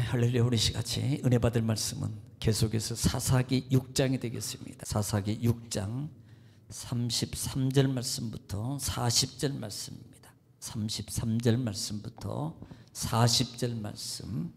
할렐루야. 우리 시같이 은혜 받을 말씀은 계속해서 사사기 6장이 되겠습니다. 사사기 6장 33절 말씀부터 40절 말씀입니다. 33절 말씀부터 40절 말씀,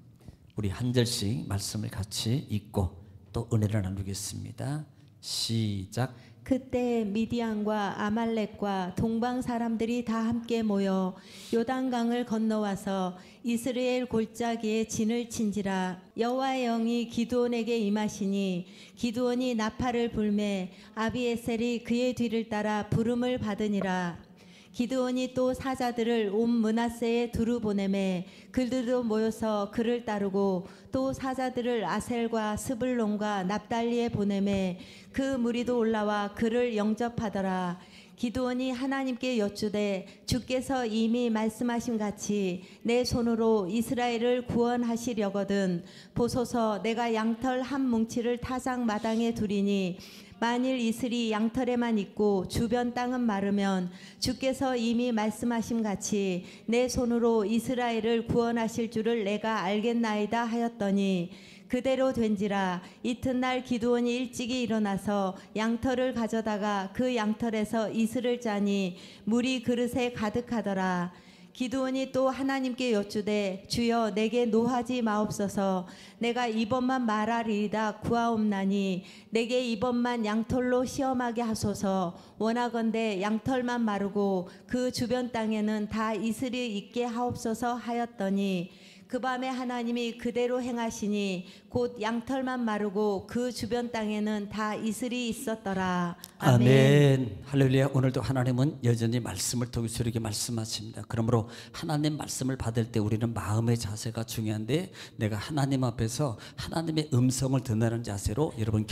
우리 한 절씩 말씀을 같이 읽고 또 은혜를 나누겠습니다. 시작. 그때 미디안과 아말렉과 동방 사람들이 다 함께 모여 요단강을 건너와서 이스라엘 골짜기에 진을 친지라. 여호와의 영이 기드온에게 임하시니 기드온이 나팔을 불매 아비에셀이 그의 뒤를 따라 부름을 받으니라. 기드온이 또 사자들을 온 므낫세에 두루 보내매 그들도 모여서 그를 따르고 또 사자들을 아셀과 스불론과 납달리에 보내매 그 무리도 올라와 그를 영접하더라. 기드온이 하나님께 여쭈되 주께서 이미 말씀하신 같이 내 손으로 이스라엘을 구원하시려거든 보소서, 내가 양털 한 뭉치를 타작 마당에 두리니 만일 이슬이 양털에만 있고 주변 땅은 마르면 주께서 이미 말씀하신 같이 내 손으로 이스라엘을 구원하실 줄을 내가 알겠나이다 하였더니 그대로 된지라. 이튿날 기드온이 일찍이 일어나서 양털을 가져다가 그 양털에서 이슬을 짜니 물이 그릇에 가득하더라. 기드온이 또 하나님께 여쭈되 주여 내게 노하지 마옵소서. 내가 이번만 말하리이다 구하옵나니 내게 이번만 양털로 시험하게 하소서. 원하건대 양털만 마르고 그 주변 땅에는 다 이슬이 있게 하옵소서 하였더니 그 밤에 하나님이 그대로 행하시니 곧 양털만 마르고 그 주변 땅에는 다 이슬이 있었더라. 아멘. 아멘. 할렐루야. 오늘도 하나님은 여전히 말씀을 통해서 이렇게 말씀하십니다. 그러므로 하나님 말씀을 받을 때 우리는 마음의 자세가 중요한데, 내가 하나님 앞에서 하나님의 음성을 듣는 자세로 여러분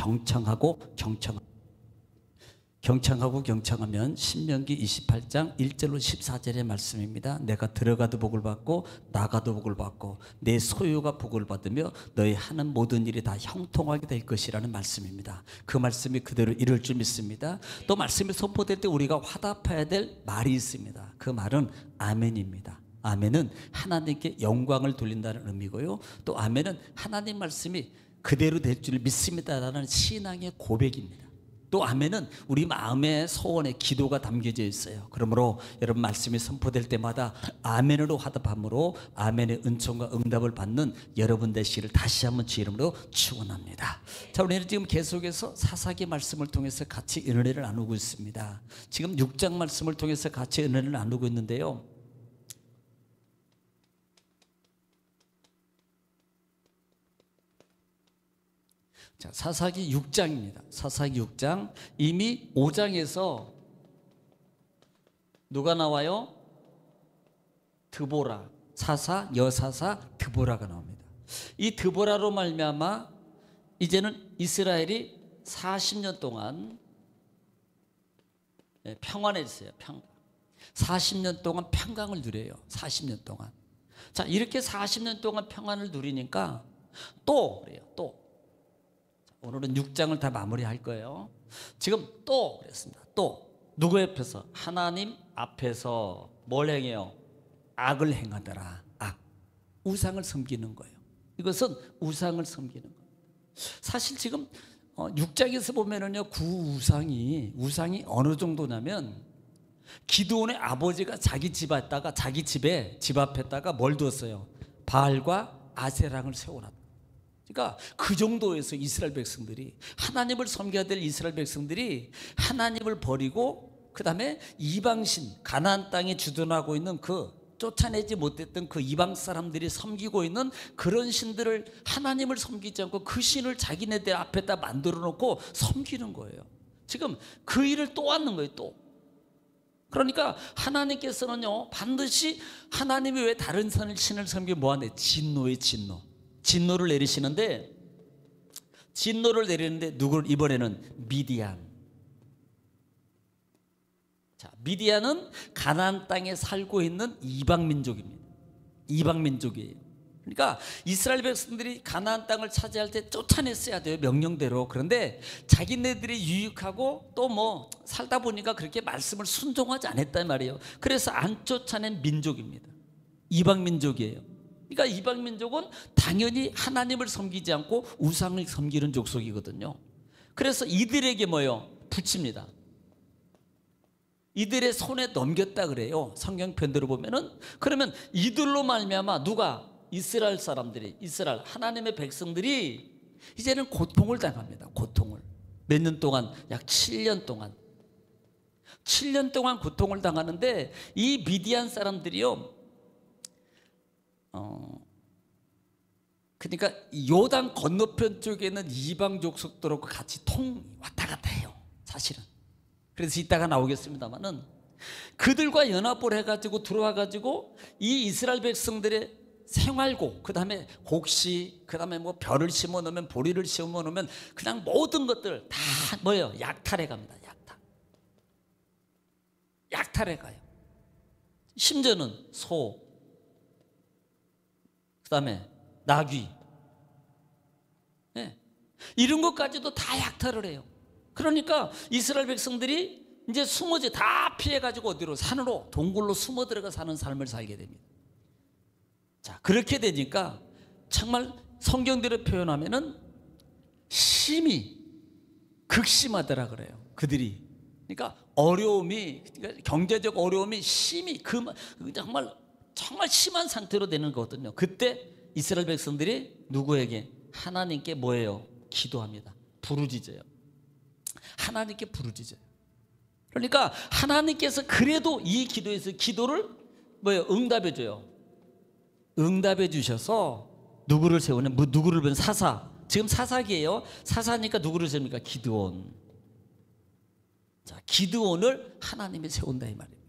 경청하면 신명기 28장 1절로 14절의 말씀입니다. 내가 들어가도 복을 받고 나가도 복을 받고 내 소유가 복을 받으며 너희 하는 모든 일이 다 형통하게 될 것이라는 말씀입니다. 그 말씀이 그대로 이룰 줄 믿습니다. 또 말씀이 선포될 때 우리가 화답해야 될 말이 있습니다. 그 말은 아멘입니다. 아멘은 하나님께 영광을 돌린다는 의미고요, 또 아멘은 하나님 말씀이 그대로 될 줄 믿습니다라는 신앙의 고백입니다. 또 아멘은 우리 마음의 소원의 기도가 담겨져 있어요. 그러므로 여러분 말씀이 선포될 때마다 아멘으로 화답함으로 아멘의 은총과 응답을 받는 여러분 되시기를 다시 한번 주 이름으로 축원합니다. 자, 우리는 지금 계속해서 사사기 말씀을 통해서 같이 은혜를 나누고 있습니다. 지금 6장 말씀을 통해서 같이 은혜를 나누고 있는데요, 자, 사사기 6장입니다. 사사기 6장, 이미 5장에서 누가 나와요? 드보라, 여사사 드보라가 나옵니다. 이 드보라로 말미암아 이제는 이스라엘이 40년 동안 평안했어요. 40년 동안 평강을 누려요. 40년 동안. 자, 이렇게 40년 동안 평안을 누리니까 또 그래요. 또 오늘은 6장을 다 마무리할 거예요. 지금 또 그랬습니다. 또 누구 옆에서? 하나님 앞에서 뭘 행해요? 악을 행하더라. 악, 우상을 섬기는 거예요. 이것은 우상을 섬기는 거예요. 사실 지금 6장에서 보면은요, 우상이 어느 정도냐면, 기드온의 아버지가 자기 집 앞에다가 뭘 두었어요? 바알과 아세랑을 세워놨다. 그러니까 그 정도에서 이스라엘 백성들이, 하나님을 섬겨야 될 이스라엘 백성들이 하나님을 버리고 그 다음에 이방신, 가나안 땅에 주둔하고 있는 그 쫓아내지 못했던 그 이방 사람들이 섬기고 있는 그런 신들을, 하나님을 섬기지 않고 그 신을 자기네들 앞에다 만들어 놓고 섬기는 거예요. 지금 그 일을 또 하는 거예요. 또. 그러니까 하나님께서는요, 반드시 하나님이 왜 다른 신을 섬기면 뭐하네? 진노를 내리시는데, 누구를? 이번에는 미디안. 자, 미디안은 가나안 땅에 살고 있는 이방 민족입니다. 이방 민족이에요. 그러니까 이스라엘 백성들이 가나안 땅을 차지할 때 쫓아냈어야 돼요, 명령대로. 그런데 자기네들이 유익하고 또 뭐 살다 보니까 그렇게 말씀을 순종하지 않았단 말이에요. 그래서 안 쫓아낸 민족입니다. 이방 민족이에요. 그러니까 이방 민족은 당연히 하나님을 섬기지 않고 우상을 섬기는 족속이거든요. 그래서 이들에게 뭐예요? 붙입니다. 이들의 손에 넘겼다 그래요. 성경 편대로 보면은. 그러면 이들로 말미암아 누가? 이스라엘 사람들이, 이스라엘 하나님의 백성들이 이제는 고통을 당합니다. 고통을. 몇 년 동안? 약 7년 동안. 7년 동안 고통을 당하는데 이 미디안 사람들이요. 그러니까 요단 건너편 쪽에 있는 이방 족속들하고 같이 왔다 갔다 해요. 사실은. 그래서 이따가 나오겠습니다만은 그들과 연합을 해가지고 들어와가지고 이 이스라엘 백성들의 생활고, 그 다음에 곡식, 그 다음에 뭐 벼를 심어 놓으면, 보리를 심어 놓으면 그냥 모든 것들 다 뭐예요? 약탈해 갑니다. 약탈해 가요. 심지어는 소, 그 다음에 나귀, 네. 이런 것까지도 다 약탈을 해요. 그러니까 이스라엘 백성들이 이제 숨어지 다 피해가지고 어디로? 산으로, 동굴로 숨어 들어가 사는 삶을 살게 됩니다. 자, 그렇게 되니까 정말 성경대로 표현하면은 심히 극심하더라 그래요. 그들이. 그러니까 어려움이, 그러니까 경제적 어려움이 심히 정말 심한 상태로 되는 거거든요. 그때 이스라엘 백성들이 누구에게? 하나님께 뭐예요? 기도합니다. 부르짖어요. 하나님께 부르짖어요. 그러니까 하나님께서 그래도 이 기도를 뭐예요? 응답해 줘요. 응답해 주셔서 누구를 세우냐? 누구를 보면 사사. 지금 사사기예요. 사사니까 누구를 세웁니까? 기드온. 자, 기드온을 하나님이 세운다 이 말입니다.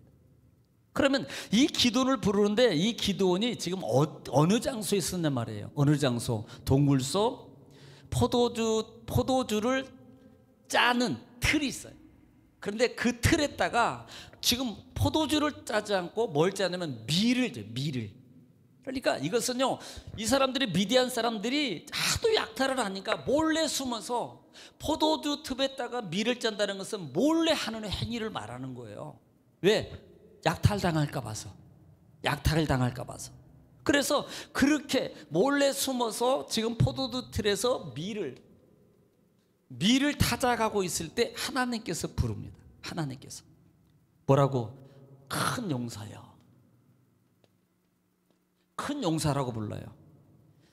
그러면 이 기드온을 부르는데 이 기드온이 지금 어느 장소에 있었냔 말이에요. 어느 장소? 동굴 속 포도주를 짜는 틀이 있어요. 그런데 그 틀에다가 지금 포도주를 짜지 않고 뭘 짜냐면 밀을 줘요. 밀을. 그러니까 이것은요, 이 사람들이, 미디안 사람들이 하도 약탈을 하니까 몰래 숨어서 포도주 틈에다가 밀을 짠다는 것은 몰래 하는 행위를 말하는 거예요. 왜? 약탈당할까 봐서. 약탈을 당할까 봐서. 그래서 그렇게 몰래 숨어서 지금 포도주 틀에서 밀을 타작하고 있을 때 하나님께서 부릅니다. 하나님께서 뭐라고? 큰 용사여. 큰 용사라고 불러요.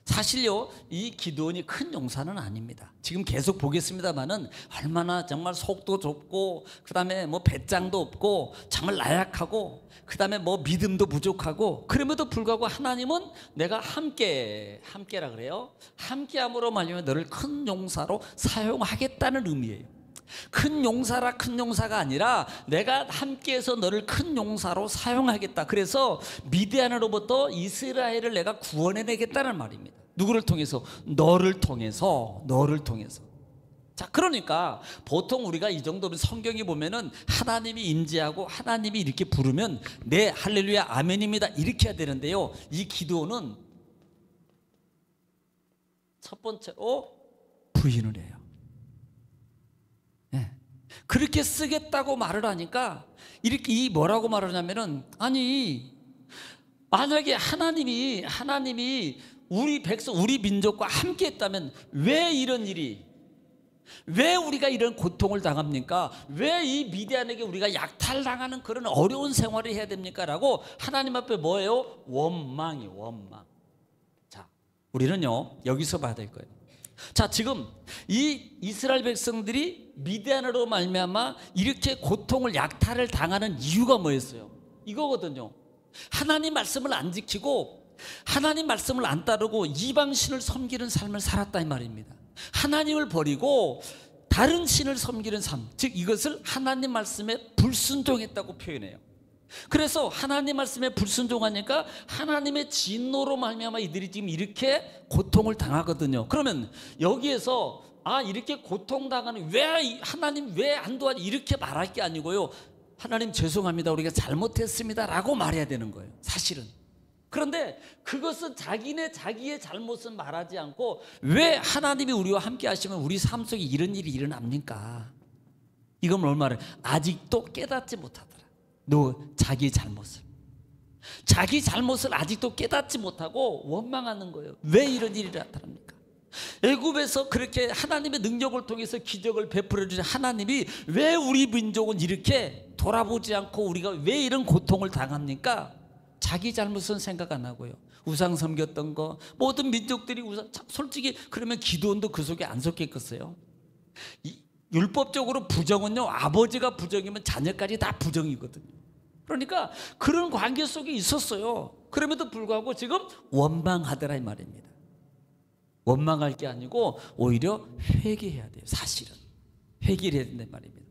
사실요, 이 기드온이 큰 용사는 아닙니다. 지금 계속 보겠습니다만은 얼마나 정말 속도 좁고, 그 다음에 뭐 배짱도 없고, 정말 나약하고, 그 다음에 뭐 믿음도 부족하고, 그럼에도 불구하고 하나님은 내가 함께라 그래요. 함께함으로 말미암아 너를 큰 용사로 사용하겠다는 의미예요. 큰 용사라 큰 용사가 아니라 내가 함께해서 너를 큰 용사로 사용하겠다. 그래서 미디안으로부터 이스라엘을 내가 구원해내겠다는 말입니다. 누구를 통해서? 너를 통해서. 자, 그러니까 보통 우리가 이 정도면 성경이 보면은 하나님이 임재하고 하나님이 이렇게 부르면 네, 할렐루야, 아멘입니다, 이렇게 해야 되는데요, 이 기도는 첫 번째로 부인을 해요. 네. 그렇게 쓰겠다고 말을 하니까 이렇게 뭐라고 말을 하냐면은, 아니 만약에 하나님이 우리 백성, 우리 민족과 함께 했다면 왜 이런 일이, 왜 우리가 이런 고통을 당합니까? 왜 이 미디안에게 우리가 약탈당하는 그런 어려운 생활을 해야 됩니까? 라고 하나님 앞에 뭐예요? 원망. 자, 우리는요 여기서 봐야 될 거예요. 자, 지금 이 이스라엘 백성들이 미디안으로 말미암아 이렇게 고통을, 약탈을 당하는 이유가 뭐였어요? 이거거든요. 하나님 말씀을 안 지키고 하나님 말씀을 안 따르고 이방신을 섬기는 삶을 살았다 이 말입니다. 하나님을 버리고 다른 신을 섬기는 삶, 즉 이것을 하나님 말씀에 불순종했다고 표현해요. 그래서 하나님 말씀에 불순종하니까 하나님의 진노로 말미암아 이들이 지금 이렇게 고통을 당하거든요. 그러면 여기에서 이렇게 고통당하는, 왜 하나님 왜 안 도와줘, 이렇게 말할 게 아니고요, 하나님 죄송합니다, 우리가 잘못했습니다 라고 말해야 되는 거예요, 사실은. 그런데 그것은 자기의 잘못은 말하지 않고, 왜 하나님이 우리와 함께 하시면 우리 삶 속에 이런 일이 일어납니까? 이건 뭘 말해? 아직도 깨닫지 못하더라, 너 자기의 잘못을. 자기 잘못을 아직도 깨닫지 못하고 원망하는 거예요. 왜 이런 일이 나타납니까? 애굽에서 그렇게 하나님의 능력을 통해서 기적을 베풀어 주신 하나님이 왜 우리 민족은 이렇게 돌아보지 않고 우리가 왜 이런 고통을 당합니까? 자기 잘못은 생각 안 하고요. 우상 섬겼던 거, 모든 민족들이 우상, 솔직히 그러면 기드온도 그 속에 안 섞였겠어요? 율법적으로 부정은요, 아버지가 부정이면 자녀까지 다 부정이거든요. 그러니까 그런 관계 속에 있었어요. 그럼에도 불구하고 지금 원망하더라 이 말입니다. 원망할 게 아니고 오히려 회개해야 돼요. 사실은 회개를 해야 된단 말입니다.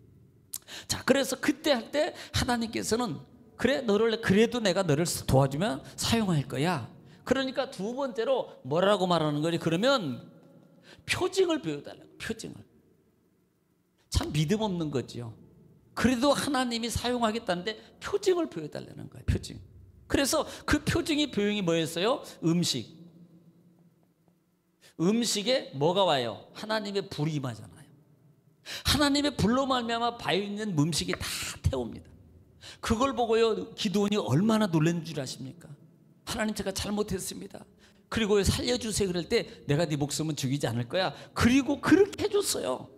자, 그래서 그때 할 때 하나님께서는 그래, 너를 그래도 내가 너를 도와주면 사용할 거야. 그러니까 두 번째로 뭐라고 말하는 거지? 그러면 표징을 보여달라고. 표징을. 참 믿음 없는 거지요. 그래도 하나님이 사용하겠다는데 표징을 보여달라는 거예요. 표징. 그래서 그 표징이 표현이 뭐였어요? 음식. 음식에 뭐가 와요? 하나님의 불이 임하잖아요. 하나님의 불로 말미암아 바위에 있는 음식이 다 태웁니다. 그걸 보고요, 기드온이 얼마나 놀란 줄 아십니까? 하나님, 제가 잘못했습니다. 그리고 살려주세요. 그럴 때 내가 네 목숨은 죽이지 않을 거야. 그리고 그렇게 해줬어요.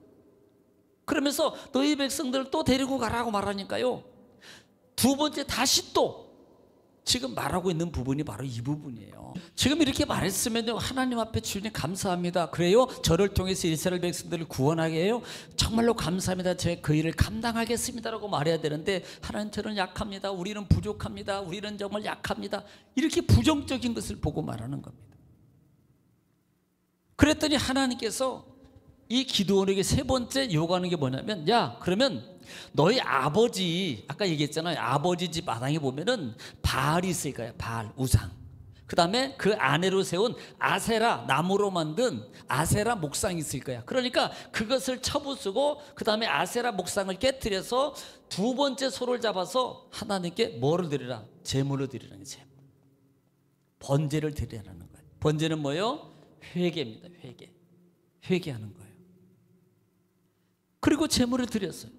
그러면서 너희 백성들을 또 데리고 가라고 말하니까요, 두 번째 다시 또 지금 말하고 있는 부분이 바로 이 부분이에요. 지금 이렇게 말했으면요, 하나님 앞에 주님 감사합니다. 그래요? 저를 통해서 이스라엘 백성들을 구원하게 해요? 정말로 감사합니다. 제 그 일을 감당하겠습니다라고 말해야 되는데, 하나님, 저는 약합니다. 우리는 부족합니다. 우리는 정말 약합니다. 이렇게 부정적인 것을 보고 말하는 겁니다. 그랬더니 하나님께서 이 기드온에게 세 번째 요구하는 게 뭐냐면, 야, 그러면 너희 아버지, 아까 얘기했잖아요. 아버지 집 마당에 보면은 바알이 있을 거예요. 바알, 우상. 그 다음에 그 아내로 세운 아세라, 나무로 만든 아세라 목상이 있을 거야. 그러니까 그것을 쳐부수고 그 다음에 아세라 목상을 깨뜨려서 두 번째 소를 잡아서 하나님께 뭐를 드리라? 제물을 드리라는 제물. 번제를 드리라는 거예요. 번제는 뭐예요? 회개입니다. 회개. 회개하는 거예요. 그리고 제물을 드렸어요.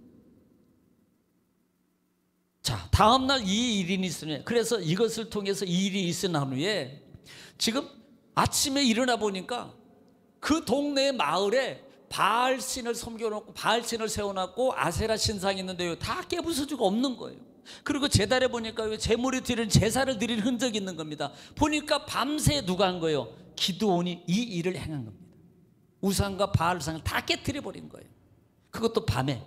자, 다음날 이 일이 있으니, 그래서 이것을 통해서 이 일이 있은 후에 지금 아침에 일어나 보니까 그 동네 마을에 바알 신을 섬겨놓고 바알 신을 세워놨고 아세라 신상이 있는데요, 다 깨부숴주고 없는 거예요. 그리고 제단에 보니까 제물이 드리는 제사를 드리는 흔적이 있는 겁니다. 보니까 밤새 누가 한 거예요? 기드온이 이 일을 행한 겁니다. 우상과 바알상을 다 깨뜨려 버린 거예요. 그것도 밤에.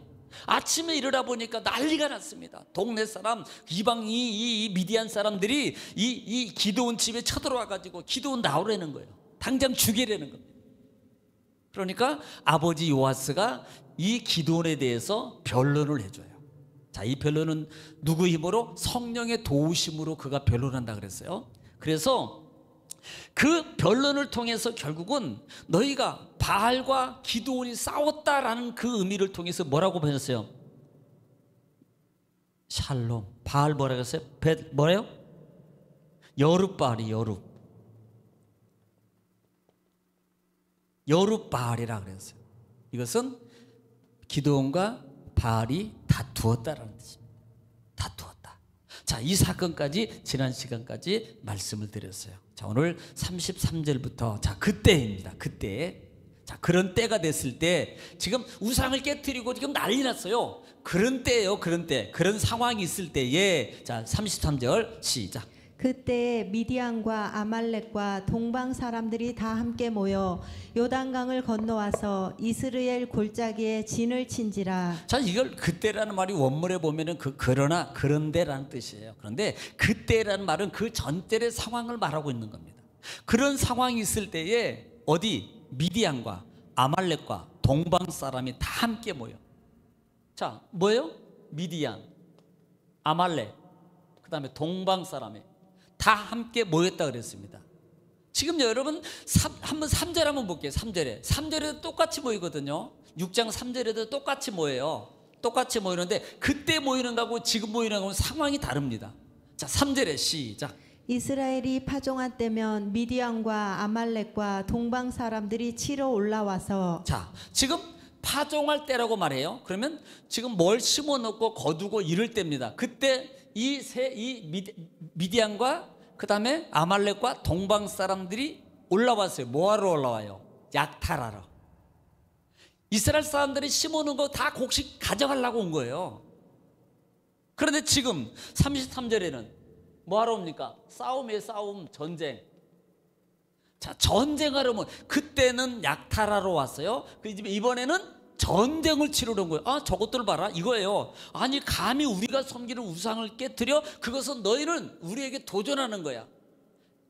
아침에 일어나 보니까 난리가 났습니다. 동네 사람, 이방이 미디안 사람들이 이 기드온 집에 쳐들어와 가지고 기드온 나오라는 거예요. 당장 죽이려는 겁니다. 그러니까 아버지 요아스가 이 기드온에 대해서 변론을 해줘요. 자, 이 변론은 누구 힘으로? 성령의 도우심으로 그가 변론한다 그랬어요. 그래서 그 변론을 통해서 결국은 너희가 바알과 기드온이 싸웠다라는 그 의미를 통해서 뭐라고 변했어요? 샬롬. 바알 뭐라고 했어요? 뭐래요? 여룻바알이 여룻바알이라 그랬어요. 이것은 기드온과 바알이 다투었다라는 뜻입니다. 다투었다. 자, 이 사건까지 지난 시간까지 말씀을 드렸어요. 자, 오늘 33절부터 자, 그때입니다. 그때. 자, 그런 때가 됐을 때 지금 우상을 깨뜨리고 지금 난리 났어요. 그런 때예요. 그런 때. 그런 상황이 있을 때에 자, 33절 시작. 그때 미디안과 아말렉과 동방 사람들이 다 함께 모여 요단강을 건너와서 이스라엘 골짜기에 진을 친지라. 자, 이걸 그때라는 말이 원문에 보면은 그러나 그런데라는 뜻이에요. 그런데 그때라는 말은 그 전때의 상황을 말하고 있는 겁니다. 그런 상황이 있을 때에 어디 미디안과 아말렉과 동방 사람이 다 함께 모여. 자, 뭐예요? 미디안, 아말렉, 그다음에 동방 사람이 다 함께 모였다 그랬습니다. 지금 여러분 한번 3절 한번 볼게요. 3절에도 똑같이 모이거든요. 6장 3절에도 똑같이 모여요. 똑같이 모이는데 그때 모이는 거하고 지금 모이는 거하고 상황이 다릅니다. 자, 3절에 시작. 이스라엘이 파종한 때면 미디안과 아말렉과 동방 사람들이 치러 올라와서. 자, 지금 파종할 때라고 말해요. 그러면 지금 뭘 심어놓고 거두고 이럴 때입니다. 그때 미디안과 그 다음에 아말렉과 동방 사람들이 올라왔어요. 뭐하러 올라와요? 약탈하러. 이스라엘 사람들이 심어놓은 거 다 곡식 가져가려고 온 거예요. 그런데 지금 33절에는 뭐하러 옵니까? 싸움이에요. 싸움, 전쟁. 자, 전쟁하려면 그때는 약탈하러 왔어요. 이번에는 전쟁을 치르는 거예요. 아, 저것들 봐라 이거예요. 아니 감히 우리가 섬기는 우상을 깨뜨려? 그것은 너희는 우리에게 도전하는 거야.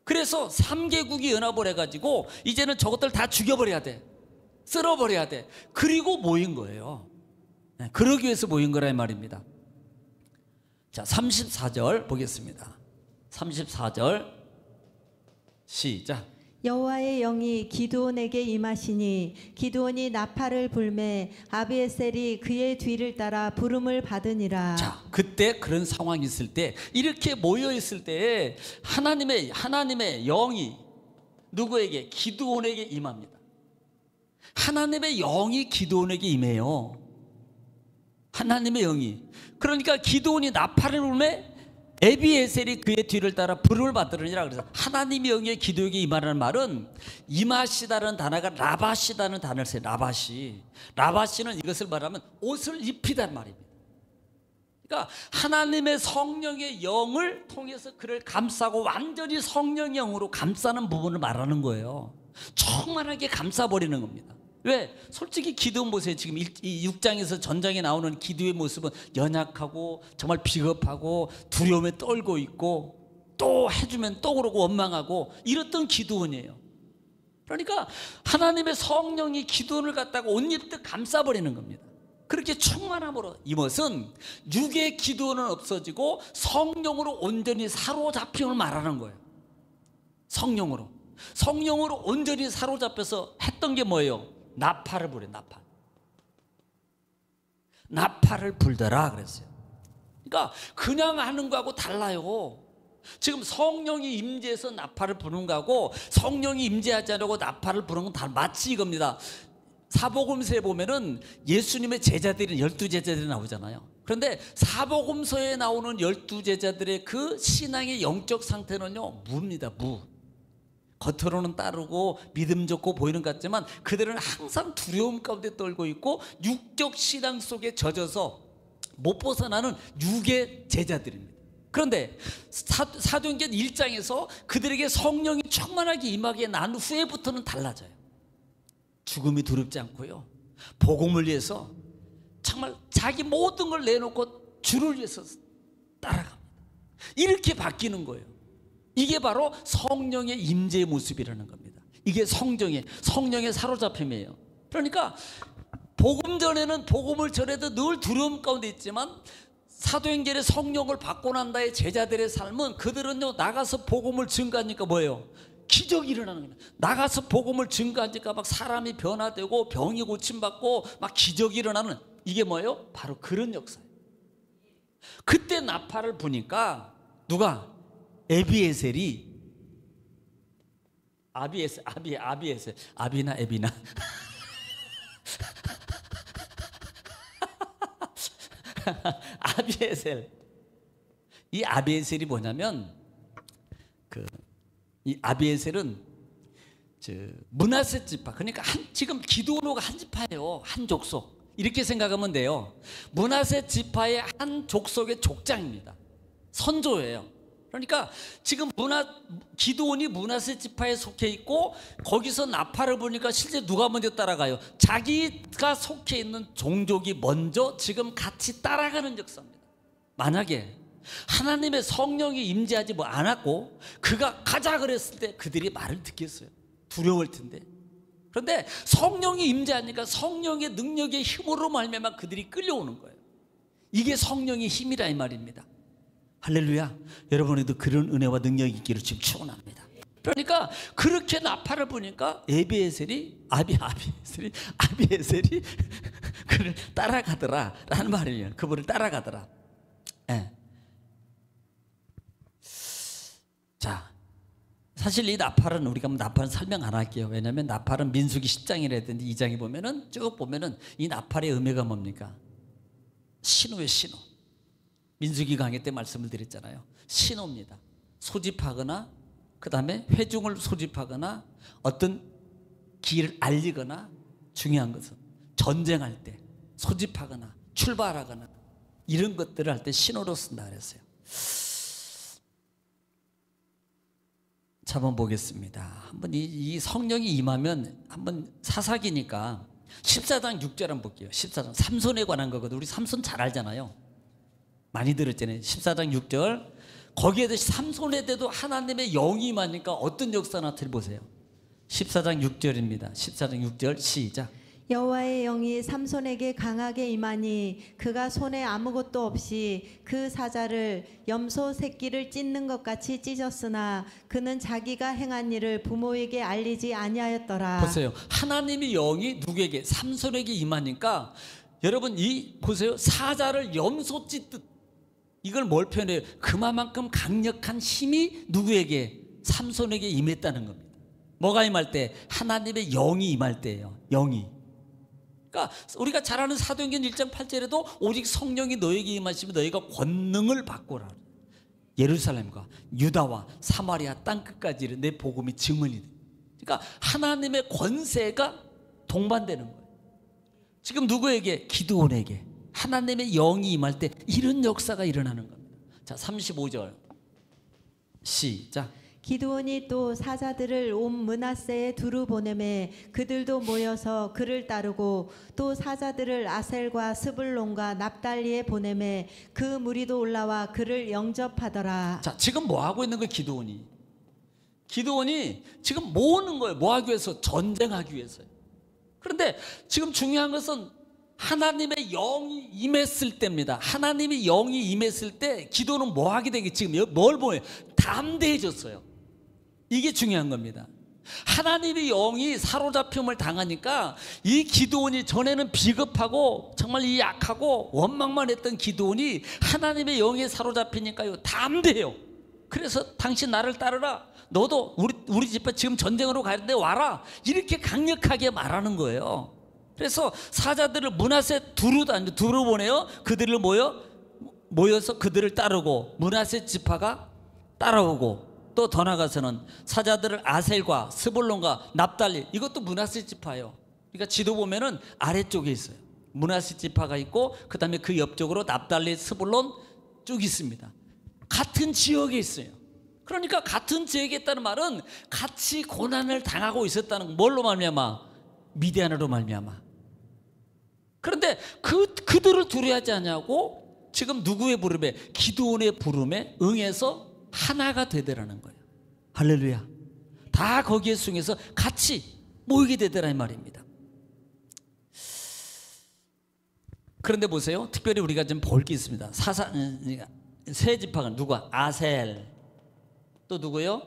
그래서 3개국이 연합을 해가지고 이제는 저것들 다 죽여버려야 돼. 쓸어버려야 돼. 그리고 모인 거예요. 네, 그러기 위해서 모인 거라 이 말입니다. 자, 34절 보겠습니다. 34절 시작. 여호와의 영이 기드온에게 임하시니 기드온이 나팔을 불매 아비에셀이 그의 뒤를 따라 부름을 받으니라. 자, 그때 그런 상황이 있을 때, 이렇게 모여 있을 때 하나님의 영이 누구에게? 기드온에게 임합니다. 하나님의 영이 기드온에게 임해요. 하나님의 영이. 그러니까 기드온이 나팔을 불매 에비에셀이 그의 뒤를 따라 부름을 받으느니라. 그래서 하나님의 영이 기드온에게 임하라는 말은 임하시다는 단어가 라바시다는 단어를 써요. 라바시는 이것을 말하면 옷을 입히다는 말입니다. 그러니까 하나님의 성령의 영을 통해서 그를 감싸고 완전히 성령의 영으로 감싸는 부분을 말하는 거예요. 충만하게 감싸버리는 겁니다. 왜? 솔직히 기드온 보세요. 지금 이 6장에서 전장에 나오는 기드온의 모습은 연약하고 정말 비겁하고 두려움에 떨고 있고 또 해주면 또 그러고 원망하고 이랬던 기드온이에요. 그러니까 하나님의 성령이 기드온을 갖다가 옷 입듯 감싸버리는 겁니다. 그렇게 충만함으로 이것은 육의 기드온은 없어지고 성령으로 온전히 사로잡힘을 말하는 거예요. 성령으로 온전히 사로잡혀서 했던 게 뭐예요? 나팔을 불어요. 나팔을 불더라 그랬어요. 그러니까 그냥 하는 거하고 달라요. 지금 성령이 임재해서 나팔을 부는 거하고 성령이 임재하지 않고 나팔을 부는 건 다 마치 이겁니다. 사복음서에 보면은 예수님의 제자들이 12제자들이 나오잖아요. 그런데 사복음서에 나오는 12제자들의 그 신앙의 영적 상태는요, 무입니다. 무. 겉으로는 따르고 믿음 좋고 보이는 것 같지만 그들은 항상 두려움 가운데 떨고 있고 육적 신앙 속에 젖어서 못 벗어나는 육의 제자들입니다. 그런데 사도행전 1장에서 그들에게 성령이 충만하게 임하게 난 후에부터는 달라져요. 죽음이 두렵지 않고요, 복음을 위해서 정말 자기 모든 걸 내놓고 주를 위해서 따라갑니다. 이렇게 바뀌는 거예요. 이게 바로 성령의 임재의 모습이라는 겁니다. 이게 성령의 사로잡힘이에요. 그러니까 복음 전에는 복음을 전해도 늘 두려움 가운데 있지만 사도행전의 성령을 받고 난 다음에 제자들의 삶은 그들은요, 나가서 복음을 증거하니까 뭐예요? 기적이 일어나는 겁니다. 나가서 복음을 증거하니까 막 사람이 변화되고 병이 고침받고 막 기적이 일어나는, 이게 뭐예요? 바로 그런 역사예요. 그때 나팔을 부니까 누가? 에비에셀이 아비에셀 아비나 에비나 아비에셀. 이 아비에셀이 뭐냐면 이 아비에셀은 므낫세 지파, 그러니까 지금 기드온호가 한 지파예요. 한 족속. 이렇게 생각하면 돼요. 므낫세 지파의 한 족속의 족장입니다. 선조예요. 그러니까 지금 기드온이 므낫세 지파에 속해 있고 거기서 나팔을 부니까 실제 누가 먼저 따라가요? 자기가 속해 있는 종족이 먼저 지금 같이 따라가는 역사입니다. 만약에 하나님의 성령이 임재하지 않았고 그가 가자 그랬을 때 그들이 말을 듣겠어요? 두려울 텐데. 그런데 성령이 임재하니까 성령의 능력의 힘으로 말미암아 그들이 끌려오는 거예요. 이게 성령의 힘이라 이 말입니다. 할렐루야. 여러분에도 그런 은혜와 능력이 있기를 지금 축원합니다. 그러니까 그렇게 나팔을 부니까 아비에셀이 그를 따라가더라 라는 말이에요. 그분을 따라가더라. 네. 자, 사실 이 나팔은 우리가 나팔은 설명 안 할게요. 왜냐하면 나팔은 민수기 10장이라든지 2장에 보면은 쭉 보면은 이 나팔의 의미가 뭡니까? 신호의 신호. 민수기 강의 때 말씀을 드렸잖아요. 신호입니다. 소집하거나 그 다음에 회중을 소집하거나 어떤 길을 알리거나, 중요한 것은 전쟁할 때 소집하거나 출발하거나 이런 것들을 할 때 신호로 쓴다 그랬어요. 자, 한번 보겠습니다. 한번 이 성령이 임하면 한번 사사기니까 14장 6절 한번 볼게요. 14장 삼손에 관한 거거든요. 우리 삼손 잘 알잖아요. 많이 들었잖아요. 14장 6절 거기에 대해 삼손에 대해도 하나님의 영이 임하니까 어떤 역사 나타나 보세요. 14장 6절입니다. 14장 6절 시작. 여호와의 영이 삼손에게 강하게 임하니 그가 손에 아무것도 없이 그 사자를 염소 새끼를 찢는 것 같이 찢었으나 그는 자기가 행한 일을 부모에게 알리지 아니하였더라. 보세요. 하나님의 영이 누구에게? 삼손에게 임하니까 여러분 이 보세요. 사자를 염소 찢듯 이걸 뭘 표현해요? 그만큼 강력한 힘이 누구에게? 삼손에게 임했다는 겁니다. 뭐가 임할 때? 하나님의 영이 임할 때예요. 영이. 그러니까 우리가 잘 아는 사도행전 1장 8절에도 오직 성령이 너에게 임하시면 너희가 권능을 받고라. 예루살렘과 유다와 사마리아 땅끝까지 내 복음이 증언이 돼. 그러니까 하나님의 권세가 동반되는 거예요. 지금 누구에게? 기드온에게 하나님의 영이 임할 때 이런 역사가 일어나는 겁니다. 자, 35절 시작. 기드온이 또 사자들을 온 므낫세에 두루 보내매 그들도 모여서 그를 따르고 또 사자들을 아셀과 스불론과 납달리에 보내매 그 무리도 올라와 그를 영접하더라. 자, 지금 뭐 하고 있는 거예요? 기드온이 지금 뭐 하는 거예요? 뭐 하기 위해서? 전쟁하기 위해서요. 그런데 지금 중요한 것은 하나님의 영이 임했을 때입니다. 하나님의 영이 임했을 때 기도는 뭐 하게 되겠지? 지금 뭘 보여요? 담대해졌어요. 이게 중요한 겁니다. 하나님의 영이 사로잡힘을 당하니까 이 기드온이 전에는 비겁하고 정말 이 약하고 원망만 했던 기드온이 하나님의 영에 사로잡히니까요 담대해요. 그래서 당신 나를 따르라. 너도 우리 집에 지금 전쟁으로 가는데 와라. 이렇게 강력하게 말하는 거예요. 그래서 사자들을 므낫세 두루 보내요. 그들을 모여서 그들을 따르고 므낫세 지파가 따라오고 또 더 나가서는 사자들을 아셀과 스불론과 납달리 이것도 므낫세 지파예요. 그러니까 지도 보면은 아래쪽에 있어요. 므낫세 지파가 있고 그 다음에 그 옆쪽으로 납달리 스불론 쭉 있습니다. 같은 지역에 있어요. 그러니까 같은 지역에 있다는 말은 같이 고난을 당하고 있었다는 거. 뭘로 말미암아? 미디안으로 말미암아. 그런데 그들을 두려워하지 않냐고 지금 누구의 부름에? 기드온의 부름에 응해서 하나가 되더라는 거예요. 할렐루야. 다 거기에 승해서 같이 모이게 되더라는 말입니다. 그런데 보세요. 특별히 우리가 좀 볼 게 있습니다. 세 지파가 누가? 아셀, 또 누구요?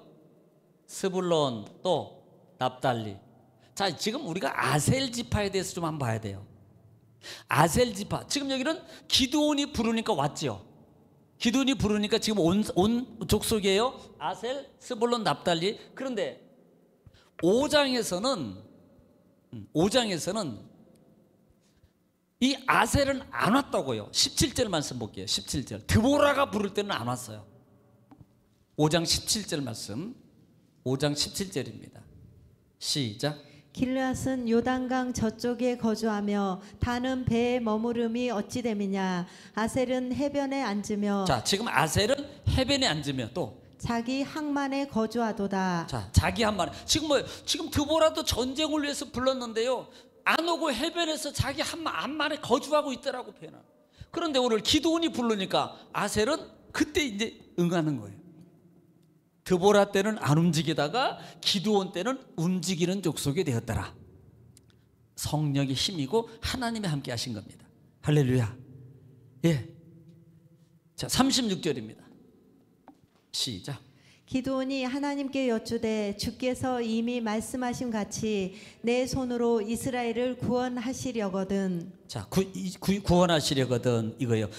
스불론, 또 납달리. 자, 지금 우리가 아셀 지파에 대해서 좀 한번 봐야 돼요. 아셀 지파. 지금 여기는 기드온이 부르니까 왔죠. 기드온이 부르니까 지금 온 족속이에요. 아셀, 스불론, 납달리. 그런데 5장에서는 이 아셀은 안 왔다고요. 17절 말씀 볼게요. 17절. 드보라가 부를 때는 안 왔어요. 5장 17절 말씀. 5장 17절입니다. 시작. 길르앗은 요단강 저쪽에 거주하며 다는 배에 머무름이 어찌 됨이냐. 아셀은 해변에 앉으며. 자, 지금 아셀은 해변에 앉으며 또 자기 항만에 거주하도다. 자, 자기 항만에. 지금 뭐예요? 지금 드보라도 전쟁을 위해서 불렀는데요. 안 오고 해변에서 자기 항만에 거주하고 있더라고 표현을. 그런데 오늘 기드온이 부르니까 아셀은 그때 이제 응하는 거예요. 드보라 때는 안 움직이다가 기드온 때는 움직이는 족속이 되었더라. 성령의 힘이고 하나님이 함께 하신 겁니다. 할렐루야. 예. 자, 36절입니다. 시작. 기드온이 하나님께 여쭈되 주께서 이미 말씀하신 같이 내 손으로 이스라엘을 구원하시려거든. 자, 구원하시려거든 이거예요.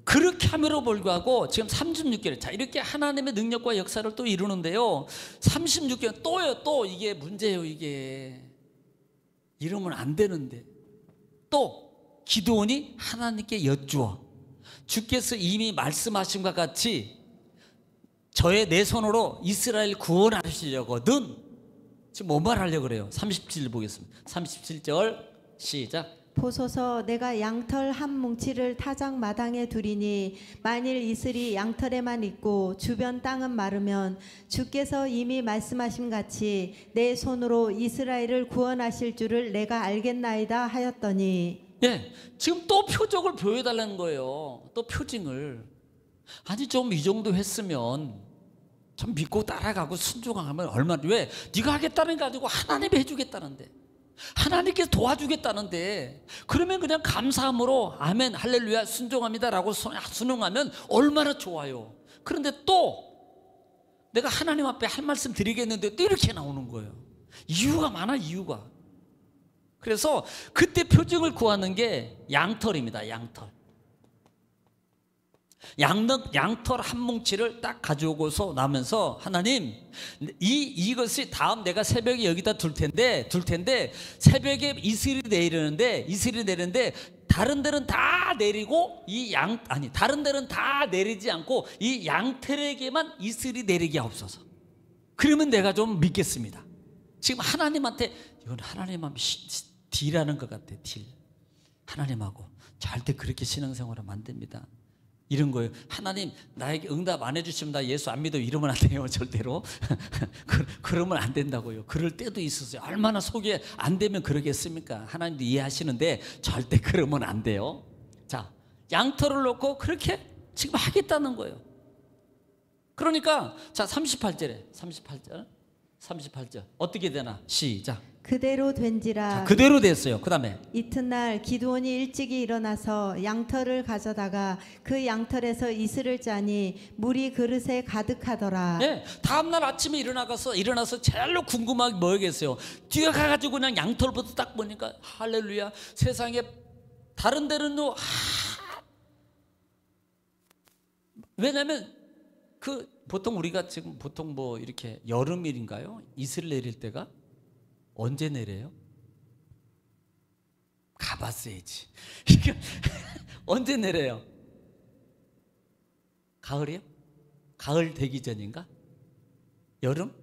그렇게 함에도 불구하고 지금 36개월 자 이렇게 하나님의 능력과 역사를 또 이루는데요. 36개월 또 이게 문제예요. 이게 이러면 안 되는데 또 기드온이 하나님께 여쭈어 주께서 이미 말씀하신 것 같이 내 손으로 이스라엘 구원하시려거든. 지금 뭔 말하려고 그래요? 37절 보겠습니다. 37절 시작. 보소서 내가 양털 한 뭉치를 타작 마당에 두리니 만일 이슬이 양털에만 있고 주변 땅은 마르면 주께서 이미 말씀하신 같이 내 손으로 이스라엘을 구원하실 줄을 내가 알겠나이다 하였더니. 네, 지금 또 표적을 보여달라는 거예요. 또 표징을. 아니 좀 이 정도 했으면 좀 믿고 따라가고 순종하면 얼마나. 왜? 네가 하겠다는 게 아니고 하나님이 해주겠다는데, 하나님께서 도와주겠다는데, 그러면 그냥 감사함으로 아멘 할렐루야 순종합니다라고 순응하면 얼마나 좋아요. 그런데 또 내가 하나님 앞에 할 말씀 드리겠는데 또 이렇게 나오는 거예요. 이유가 많아, 이유가. 그래서 그때 표징을 구하는 게 양털입니다. 양털 한 뭉치를 딱 가져오고서 나면서 하나님 이것이 다음 내가 새벽에 여기다 둘 텐데 새벽에 이슬이 내리는데 다른 데는 다 내리고 다른 데는 다 내리지 않고 이 양털에게만 이슬이 내리게 하옵소서. 그러면 내가 좀 믿겠습니다. 지금 하나님한테 이건 하나님하고 딜하는 것 같아. 딜. 하나님하고 절대 그렇게 신앙생활하면 안 됩니다. 이런 거예요. 하나님 나에게 응답 안 해주시면 나 예수 안 믿어 이러면 안 돼요. 절대로. 그러면 안 된다고요. 그럴 때도 있었어요. 얼마나 속이 안 되면 그러겠습니까? 하나님도 이해하시는데 절대 그러면 안 돼요. 자, 양털을 놓고 그렇게 지금 하겠다는 거예요. 그러니까 자 38절 어떻게 되나 시작. 그대로 된지라. 자, 그대로 됐어요. 그 다음에 이튿날 기드온이 일찍이 일어나서 양털을 가져다가 그 양털에서 이슬을 짜니 물이 그릇에 가득하더라. 네, 다음날 아침에 일어나서 제일로 궁금하게 뭐겠어요? 뒤에 가가지고 그냥 양털부터 딱 보니까 할렐루야. 세상에 다른 데는요. 왜냐면 보통 우리가 지금 보통 뭐 이렇게 여름일인가요? 이슬 내릴 때가 언제 내려요? 가봤어야지. 언제 내려요? 가을이요? 가을 되기 전인가? 여름?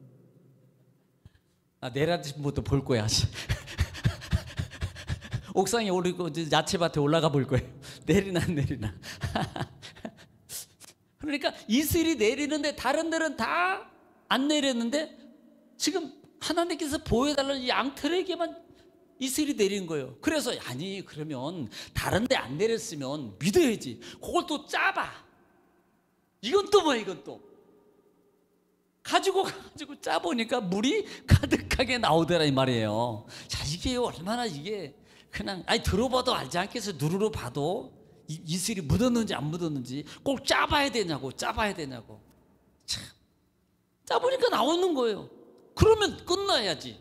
내려진 것도 볼 거야. 옥상에 오르고 야채밭에 올라가 볼 거예요. 내리나 안 내리나. 그러니까 이슬이 내리는데 다른 데는 다 안 내렸는데 지금 하나님께서 보여달라는 이 양털에게만 이슬이 내린 거예요. 그래서 아니 그러면 다른 데 안 내렸으면 믿어야지. 그걸 또 짜봐. 이건 또 뭐야? 이건 또 가지고 짜보니까 물이 가득하게 나오더라 이 말이에요. 자, 이게 얼마나 이게 그냥 들어봐도 알지 않겠어요? 누르르 봐도 이슬이 묻었는지 안 묻었는지 꼭 짜봐야 되냐고. 참, 짜보니까 나오는 거예요. 그러면 끝나야지.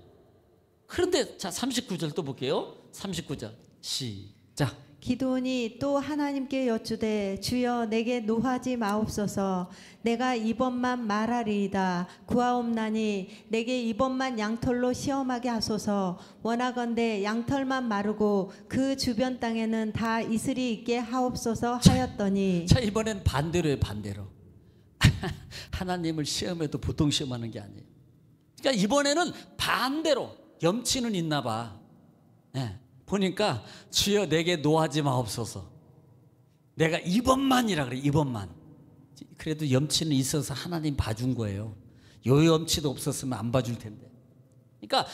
그런데 자 39절 또 볼게요. 39절 시작. 기드온이 또 하나님께 여쭈되 주여 내게 노하지 마옵소서. 내가 이번만 말하리이다. 구하옵나니 내게 이번만 양털로 시험하게 하소서. 원하건대 양털만 마르고 그 주변 땅에는 다 이슬이 있게 하옵소서 하였더니. 자 이번엔 반대로예요. 반대로. 하나님을 시험해도 보통 시험하는 게 아니에요. 그러니까 이번에는 반대로 염치는 있나 봐. 네. 보니까 주여 내게 노하지 마옵소서. 내가 이번만이라 그래. 이번만. 그래도 염치는 있어서 하나님 봐준 거예요. 요 염치도 없었으면 안 봐줄 텐데. 그러니까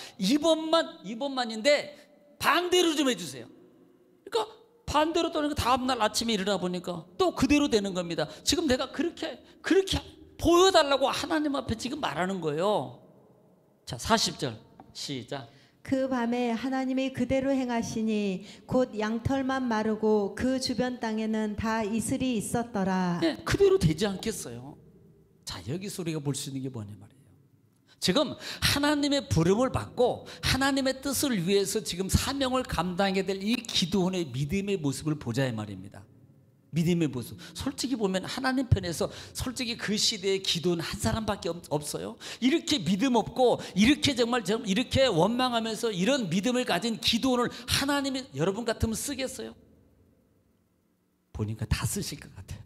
이번만인데 반대로 좀 해주세요. 그러니까 반대로 또는 다음날 아침에 일어나 보니까 또 그대로 되는 겁니다. 지금 내가 그렇게 보여달라고 하나님 앞에 지금 말하는 거예요. 자 40절 시작. 그 밤에 하나님이 그대로 행하시니 곧 양털만 마르고 그 주변 땅에는 다 이슬이 있었더라. 네, 그대로 되지 않겠어요? 자 여기서 우리가 볼 수 있는 게 뭐냐 말이에요. 지금 하나님의 부름을 받고 하나님의 뜻을 위해서 지금 사명을 감당해야 될 이 기드온의 믿음의 모습을 보자 이 말입니다. 믿음의 모습. 솔직히 보면 하나님 편에서 솔직히 그 시대에 기도는 한 사람밖에 없어요. 이렇게 믿음 없고 이렇게 정말 이렇게 원망하면서 이런 믿음을 가진 기도원을 하나님이 여러분 같으면 쓰겠어요? 보니까 다 쓰실 것 같아요.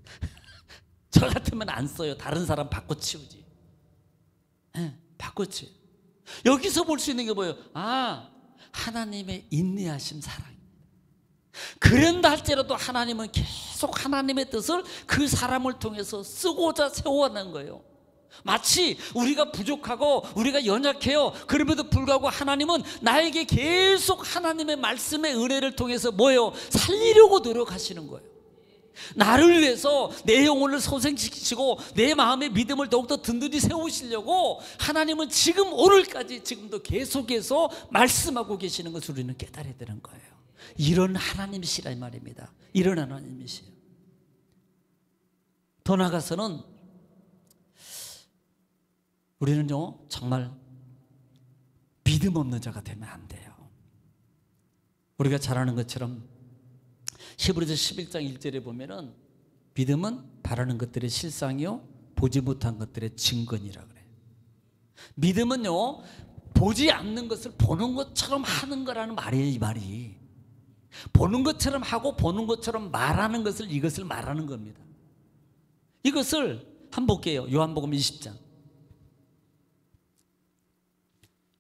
저 같으면 안 써요. 다른 사람 바꿔치우지. 바꿔치워. 여기서 볼 수 있는 게 뭐예요? 아, 하나님의 인내하심 사랑. 그런다 할지라도 하나님은 계속 하나님의 뜻을 그 사람을 통해서 쓰고자 세워가는 거예요. 마치 우리가 부족하고 우리가 연약해요. 그럼에도 불구하고 하나님은 나에게 계속 하나님의 말씀의 은혜를 통해서 뭐예요? 살리려고 노력하시는 거예요. 나를 위해서 내 영혼을 소생시키시고 내 마음의 믿음을 더욱더 든든히 세우시려고 하나님은 지금 오늘까지 지금도 계속해서 말씀하고 계시는 것을 우리는 깨달아야 되는 거예요. 이런 하나님이시라 이 말입니다. 이런 하나님이시에요. 더 나아가서는 우리는요 정말 믿음 없는 자가 되면 안 돼요. 우리가 잘 아는 것처럼 히브리서 11장 1절에 보면은 믿음은 바라는 것들의 실상이요 보지 못한 것들의 증거니라 그래요. 믿음은요 보지 않는 것을 보는 것처럼 하는 거라는 말이에요. 이 말이 보는 것처럼 하고 보는 것처럼 말하는 것을 이것을 말하는 겁니다. 이것을 한번 볼게요. 요한복음 20장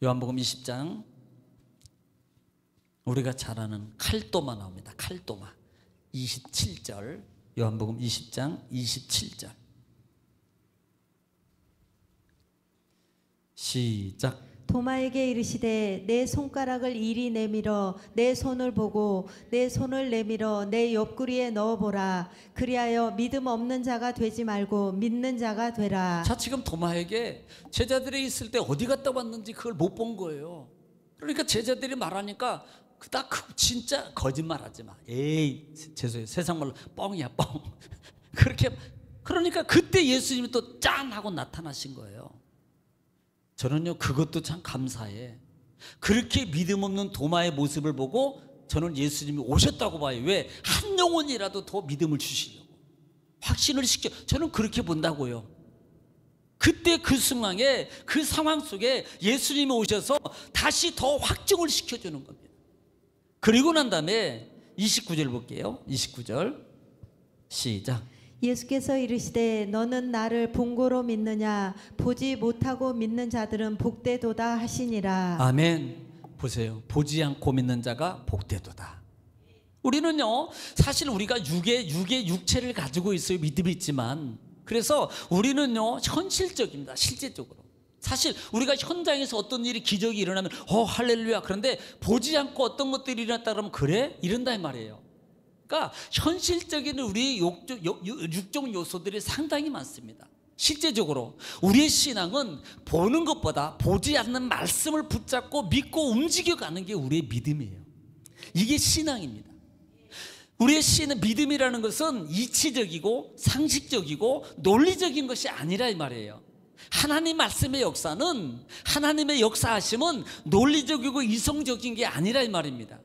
요한복음 20장 우리가 잘 아는 칼도마 나옵니다. 칼도마 27절 요한복음 20장 27절 시작. 도마에게 이르시되 내 손가락을 이리 내밀어 내 손을 보고 내 손을 내밀어 내 옆구리에 넣어보라. 그리하여 믿음 없는 자가 되지 말고 믿는 자가 되라. 자, 지금 도마에게 제자들이 있을 때 어디 갔다 왔는지 그걸 못 본 거예요. 그러니까 제자들이 말하니까 나 진짜 거짓말하지 마. 에이, 죄송해요. 세상 말로 뻥이야, 뻥. 그렇게 그러니까 그때 예수님이 또 짠 하고 나타나신 거예요. 저는요 그것도 참 감사해. 그렇게 믿음 없는 도마의 모습을 보고 저는 예수님이 오셨다고 봐요. 왜? 한 영혼이라도 더 믿음을 주시려고 확신을 시켜. 저는 그렇게 본다고요. 그때 그 순간에 그 상황 속에 예수님이 오셔서 다시 더 확증을 시켜주는 겁니다. 그리고 난 다음에 29절 볼게요. 29절 시작. 예수께서 이르시되 너는 나를 본고로 믿느냐 보지 못하고 믿는 자들은 복되도다 하시니라. 아멘. 보세요. 보지 않고 믿는 자가 복되도다. 우리는요 사실 우리가 육체를 가지고 있어요. 믿음이 있지만 그래서 우리는요 현실적입니다. 실제적으로 사실 우리가 현장에서 어떤 일이 기적이 일어나면 할렐루야. 그런데 보지 않고 어떤 것들이 일어났다 그러면 그래? 이런다 이 말이에요. 그러니까 현실적인 우리 육적 요소들이 상당히 많습니다. 실제적으로 우리의 신앙은 보는 것보다 보지 않는 말씀을 붙잡고 믿고 움직여가는 게 우리의 믿음이에요. 이게 신앙입니다. 우리의 믿음이라는 것은 이치적이고 상식적이고 논리적인 것이 아니라 이 말이에요. 하나님 말씀의 역사는 하나님의 역사하심은 논리적이고 이성적인 게 아니라 이 말입니다.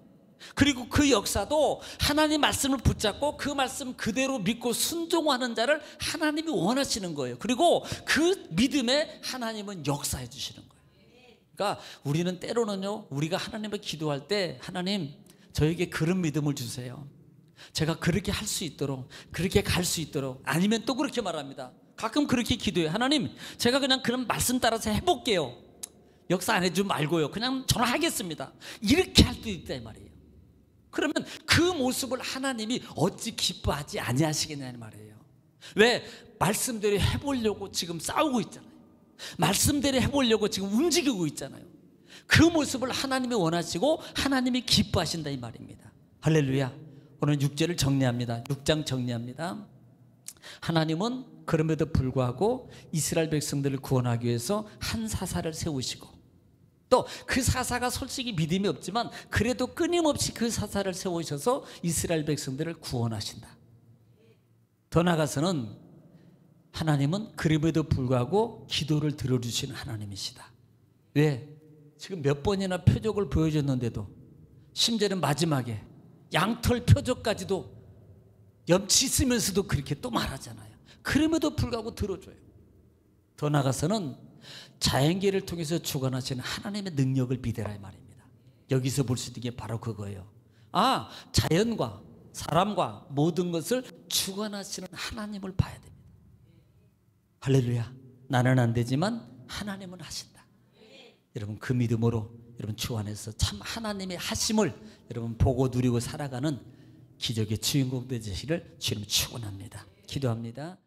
그리고 그 역사도 하나님 말씀을 붙잡고 그 말씀 그대로 믿고 순종하는 자를 하나님이 원하시는 거예요. 그리고 그 믿음에 하나님은 역사해 주시는 거예요. 그러니까 우리는 때로는요 우리가 하나님을 기도할 때 하나님 저에게 그런 믿음을 주세요. 제가 그렇게 할 수 있도록 그렇게 갈 수 있도록. 아니면 또 그렇게 말합니다. 가끔 그렇게 기도해요. 하나님 제가 그냥 그런 말씀 따라서 해볼게요. 역사 안 해주면 말고요. 그냥 저는 하겠습니다. 이렇게 할 수도 있다 이 말이에요. 그러면 그 모습을 하나님이 어찌 기뻐하지 아니하시겠냐는 말이에요. 왜? 말씀대로 해보려고 지금 싸우고 있잖아요. 말씀대로 해보려고 지금 움직이고 있잖아요. 그 모습을 하나님이 원하시고 하나님이 기뻐하신다 이 말입니다. 할렐루야. 오늘 6절을 정리합니다. 6장 정리합니다. 하나님은 그럼에도 불구하고 이스라엘 백성들을 구원하기 위해서 한 사사를 세우시고 또 그 사사가 솔직히 믿음이 없지만 그래도 끊임없이 그 사사를 세우셔서 이스라엘 백성들을 구원하신다. 더 나아가서는 하나님은 그럼에도 불구하고 기도를 들어주시는 하나님이시다. 왜? 지금 몇 번이나 표적을 보여줬는데도 심지어는 마지막에 양털 표적까지도 염치 있으면서도 그렇게 또 말하잖아요. 그럼에도 불구하고 들어줘요. 더 나아가서는 자연계를 통해서 주관하시는 하나님의 능력을 비대라 이 말입니다. 여기서 볼 수 있는 게 바로 그거예요. 자연과 사람과 모든 것을 주관하시는 하나님을 봐야 됩니다. 할렐루야. 나는 안 되지만 하나님은 하신다. 여러분 그 믿음으로 여러분 주 안에서 참 하나님의 하심을 여러분 보고 누리고 살아가는 기적의 주인공 되시기를 주님 축원합니다. 기도합니다.